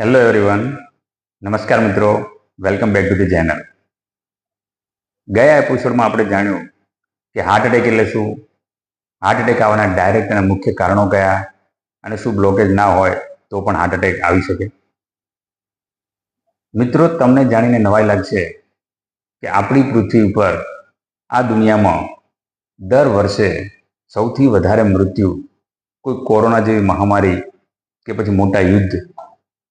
Hello everyone, નમસ્કાર મિત્રો, welcome back to the channel. ગયા એપિસોડમાં આપણે જાણ્યું કે હાર્ટ એટેક એટલે શું, હાર્ટ એટેક આવવાના ડાયરેક્ટ અને મુખ્ય કારણો કયા, અને શું બ્લોકેજ ના હોય તો પણ હાર્ટ એટેક આવી શકે. મિત્રો, તમને જાણીને નવાઈ લાગશે કે આપણી પૃથ્વી ઉપર આ દુનિયામાં દર વર્ષે સૌથી વધારે મૃત્યુ કોઈ કોરોના જેવી મહામારી કે પછી મોટા યુદ્ધ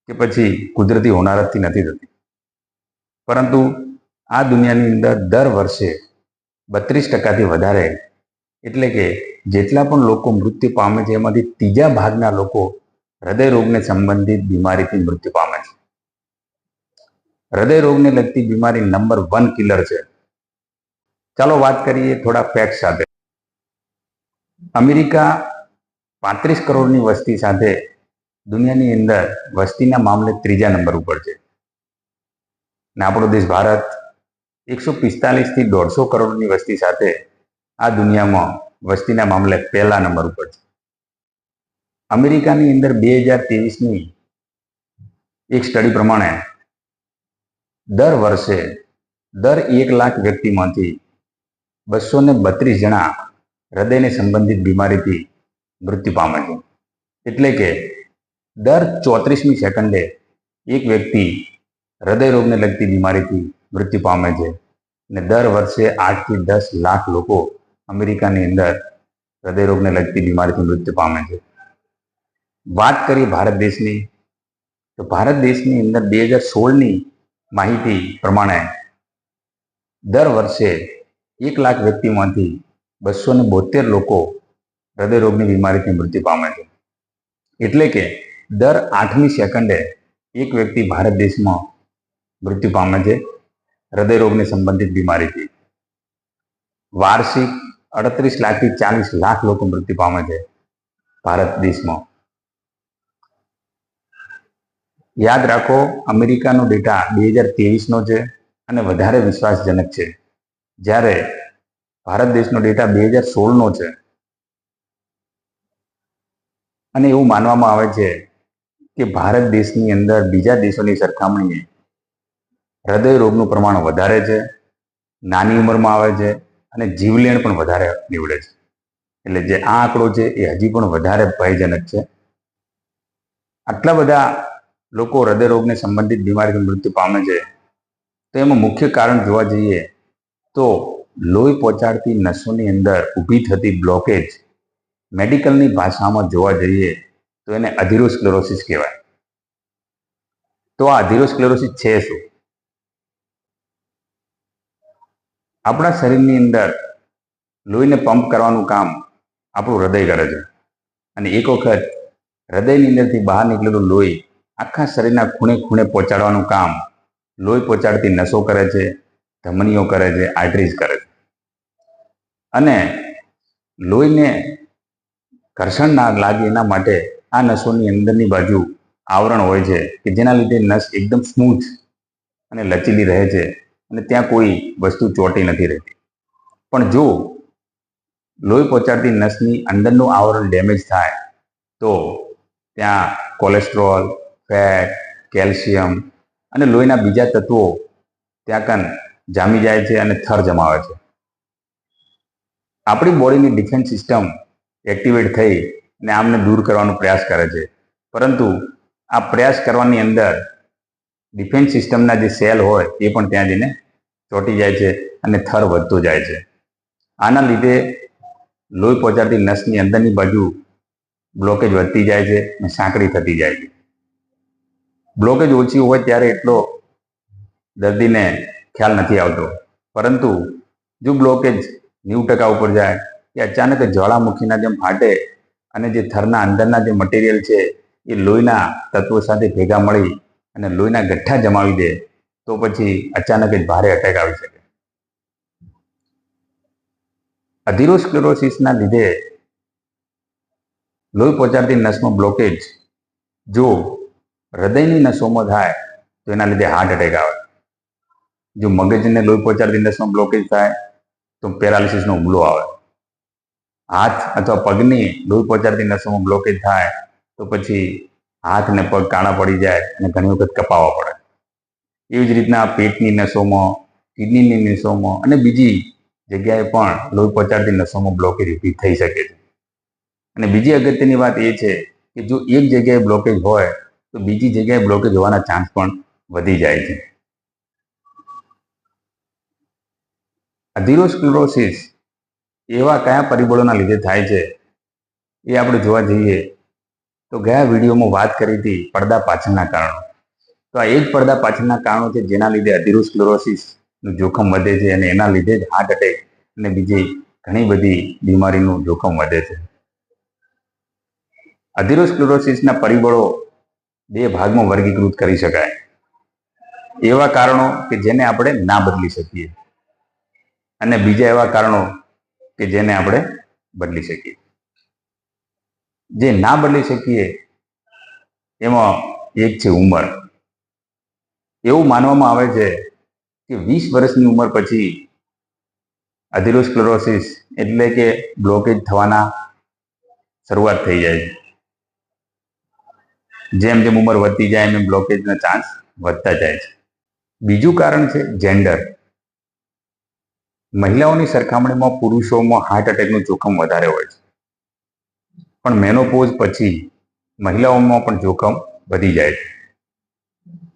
કે પછી કુદરતી હોનારતથી નથી થતી, પરંતુ આ દુનિયાની અંદર દર વર્ષે 32% વધારે, એટલે કે જેટલા પણ લોકો મૃત્યુ પામે છે એમાંથી ત્રીજા ભાગના લોકો હૃદય રોગને સંબંધિત બીમારીથી મૃત્યુ પામે છે. હૃદય રોગને લગતી બીમારી નંબર 1 કિલર છે. ચાલો વાત કરીએ થોડા ફેક્ટ સાથે. અમેરિકા 35 કરોડની વસ્તી સાથે દુનિયાની અંદર વસ્તીના મામલે ત્રીજા નંબર ઉપર છે, અને આપણો દેશ ભારત 145 થી 150 કરોડની વસ્તી સાથે આ દુનિયામાં વસ્તીના મામલે પહેલા નંબર ઉપર છે. અમેરિકાની અંદર 2023ની એક સ્ટડી પ્રમાણે દર વર્ષે દર 1 લાખ વ્યક્તિમાંથી 232 જણા હૃદયને સંબંધિત બીમારીથી મૃત્યુ પામે છે. એટલે કે દર 34મી સેકન્ડે એક વ્યક્તિ હૃદય રોગને લગતી બીમારીથી મૃત્યુ પામે છે, અને દર વર્ષે 8 થી 10 લાખ લોકો અમેરિકાની અંદર હૃદય રોગને લગતી બીમારીથી મૃત્યુ પામે છે. વાત કરીએ ભારત દેશની, તો ભારત દેશની અંદર 2016ની માહિતી પ્રમાણે દર વર્ષે 1 લાખ વ્યક્તિમાંથી 272 લોકો હૃદય રોગની બીમારીથી મૃત્યુ પામે છે. એટલે કે દર 8મી સેકન્ડે એક વ્યક્તિ ભારત દેશમાં મૃત્યુ પામે છે હૃદય રોગને સંબંધિત બીમારીથી. વાર્ષિક 38 લાખથી 40 લાખ લોકો મૃત્યુ પામે છે ભારત દેશમાં. યાદ રાખો, અમેરિકાનો ડેટા 2023નો છે અને વધારે વિશ્વાસજનક છે, જ્યારે ભારત દેશનો ડેટા 2016નો છે. અને એવું માનવામાં આવે છે કે ભારત દેશની અંદર બીજા દેશોની સરખામણીએ હૃદય રોગનું પ્રમાણ વધારે છે, નાની ઉંમરમાં આવે છે અને જીવલેણ પણ વધારે નીવડે છે. એટલે જે આ આંકડો છે એ હજી પણ વધારે ભયજનક છે. આટલા બધા લોકો હૃદય રોગને સંબંધિત બીમારીથી મૃત્યુ પામે છે, તો એમાં મુખ્ય કારણ જોવા જઈએ તો લોહી પહોંચાડતી નસોની અંદર ઊભી થતી બ્લોકેજ, મેડિકલની ભાષામાં જોવા જઈએ તો એને અધિરોસ્ક્લેરોસિસ કહેવાય. તો આ અધિરોસ્ક્લેરોસિસ છે શું? આપણા શરીરની અંદર લોહીને પંપ કરવાનું કામ આપણું હૃદય કરે છે, અને એક વખત હૃદયની અંદરથી બહાર નીકળેલું લોહી આખા શરીરના ખૂણે ખૂણે પહોંચાડવાનું કામ લોહી પહોંચાડતી નસો કરે છે, ધમનીઓ કરે છે, આર્ટરીઝ કરે છે. અને લોહીને ઘર્ષણ ના લાગે એના માટે આ નસોની અંદરની બાજુ આવરણ હોય છે કે જેના લીધે નસ એકદમ સ્મૂથ અને લચીલી રહે છે, અને ત્યાં કોઈ વસ્તુ ચોંટી નથી રહેતી. પણ જો લોહી પહોંચાડતી નસની અંદરનું આવરણ ડેમેજ થાય તો ત્યાં કોલેસ્ટ્રોલ, ફેટ, કેલ્શિયમ અને લોહીના બીજા તત્વો ત્યાં કન જામી જાય છે અને થર જમાવે છે. આપણી બોડીની ડિફેન્સ સિસ્ટમ એક્ટિવેટ થઈ અને આમને દૂર કરવાનો પ્રયાસ કરે છે, પરંતુ આ પ્રયાસ કરવાની અંદર ડિફેન્સ સિસ્ટમના જે સેલ હોય એ પણ ત્યાં જઈને ચોંટી જાય છે અને થર વધતો જાય છે. આના લીધે લોહી પહોંચાડતી નસની અંદરની બાજુ બ્લોકેજ વધતી જાય છે અને સાંકડી થતી જાય છે. બ્લોકેજ ઓછી હોય ત્યારે એટલો દર્દીને ખ્યાલ નથી આવતો, પરંતુ જો બ્લોકેજ 90% ઉપર જાય કે અચાનક જ્વાળામુખીના જેમ ફાટે અને જે થરના અંદરના જે મટીરિયલ છે એ લોહીના તત્વો સાથે ભેગા મળી અને લોહીના ગઠ્ઠા જમાવી દે, તો પછી અચાનક જ ભારે એટેક આવી શકે. અધિરોસ્ક્લેરોસિસના લીધે લોહી પહોંચાડતી નસમાં બ્લોકેજ જો હૃદયની નસોમાં થાય તો એના લીધે હાર્ટ એટેક આવે. જો મગજને લોહી પહોંચાડતી નસમાં બ્લોકેજ થાય તો પેરાલિસિસનો હુમલો આવે. હાથ અથવા પગની લોહી પહોંચાડતી નસોમાં બ્લોકેજ થાય તો પછી હાથ અને પગ કાણા પડી જાય અને ઘણી વખત કપાવવા પડે. એવી જ રીતના પેટની નસોમાં, કિડનીની નસોમાં અને બીજી જગ્યાએ પણ લોહી પહોંચાડતી નસોમાં બ્લોકેજ ઊભી થઈ શકે છે. અને બીજી અગત્યની વાત એ છે કે જો એક જગ્યાએ બ્લોકેજ હોય તો બીજી જગ્યાએ બ્લોકેજ હોવાના ચાન્સ પણ વધી જાય છે. અધિરોસ્ક્લેરોસિસ એવા કયા પરિબળોના લીધે થાય છે એ આપણે જોવા જઈએ તો ગયા વિડીયોમાં વાત કરી હતી પડદા પાછળના કારણો. તો આ એ જ પડદા પાછળના કારણો છે જેના લીધે અધિરોસ્ક્લેરોસિસનું જોખમ વધે છે અને એના લીધે જ હાર્ટ એટેક અને બીજી ઘણી બધી બીમારીનું જોખમ વધે છે. અધિરોસ્ક્લેરોસિસના પરિબળો બે ભાગમાં વર્ગીકૃત કરી શકાય. એવા કારણો કે જેને આપણે ના બદલી શકીએ અને બીજા એવા કારણો કે જેને આપણે બદલી શકીએ. જે ના બદલી શકીએ એમાં એક છે ઉંમર. એવું માનવામાં આવે છે કે 20 વર્ષની ઉંમર પછી અધિરોસ્ક્લેરોસિસ એટલે કે બ્લોકેજ થવાના શરૂઆત થઈ જાય છે. જેમ જેમ ઉંમર વધતી જાય એમ બ્લોકેજના ચાન્સ વધતા જાય છે. બીજું કારણ છે જેન્ડર. મહિલાઓની સરખામણીમાં પુરુષોમાં હાર્ટ એટેકનું જોખમ વધારે હોય છે, પણ મેનોપોઝ પછી મહિલાઓમાં પણ જોખમ વધી જાય છે.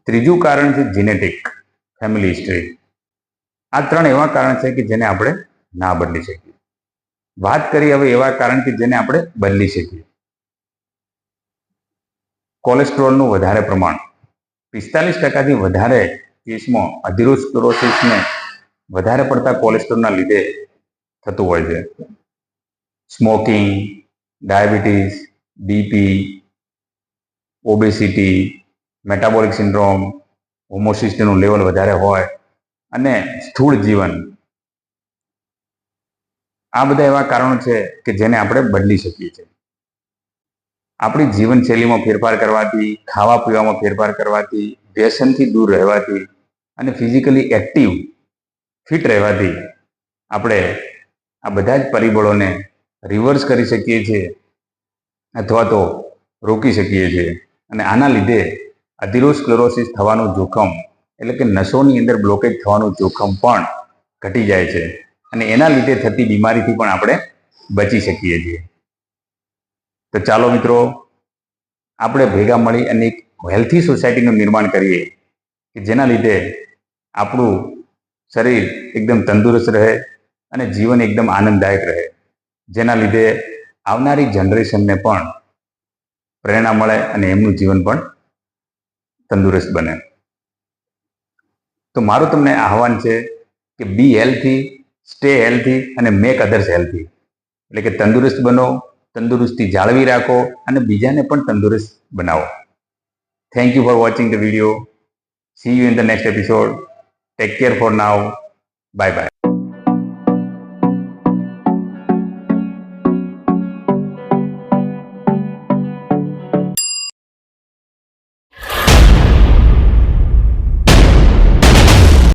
ત્રીજું કારણ છે જીનેટિક, ફેમિલી હિસ્ટ્રી. આ ત્રણ એવા કારણ છે કે જેને આપણે ના બદલી શકીએ. વાત કરીએ હવે એવા કારણ કે જેને આપણે બદલી શકીએ. કોલેસ્ટ્રોલનું વધારે પ્રમાણ. 45%થી વધારે કેસમાં અધિરોસ્ક્લેરોસિસને વધારે પડતા કોલેસ્ટ્રોલના લીધે થતું હોય છે. Smoking, diabetes, BP, obesity, metabolic syndrome, હોમોસિસ્ટીનનું લેવલ વધારે હોય અને સ્થૂળ જીવન, આ બધા એવા કારણો છે કે જેને આપણે બદલી શકીએ છીએ. આપણી જીવનશૈલીમાં ફેરફાર કરવાથી, ખાવા પીવામાં ફેરફાર કરવાથી, વ્યસનથી દૂર રહેવાથી અને ફિઝિકલી એક્ટિવ, ફિટ રહેવાથી આપણે આ બધા જ પરિબળોને રિવર્સ કરી શકીએ છીએ અથવા તો રોકી શકીએ છીએ. અને આના લીધે અધિરોસ્ક્લેરોસિસ થવાનું જોખમ એટલે કે નસોની અંદર બ્લોકેજ થવાનું જોખમ પણ ઘટી જાય છે અને એના લીધે થતી બીમારીથી પણ આપણે બચી શકીએ છીએ. તો ચાલો મિત્રો, આપણે ભેગા મળી અને એક હેલ્થી સોસાયટીનું નિર્માણ કરીએ કે જેના લીધે આપણું શરીર એકદમ તંદુરસ્ત રહે અને જીવન એકદમ આનંદદાયક રહે, જેના લીધે આવનારી જનરેશનને પણ પ્રેરણા મળે અને એમનું જીવન પણ તંદુરસ્ત બને. તો મારું તમને આહવાન છે કે બી હેલ્થી, સ્ટે હેલ્થી અને મેક અધર્સ હેલ્થી. એટલે કે તંદુરસ્ત બનો, તંદુરસ્તી જાળવી રાખો અને બીજાને પણ તંદુરસ્ત બનાવો. Thank you for watching the video. See you in the next episode. Take care for now. Bye bye.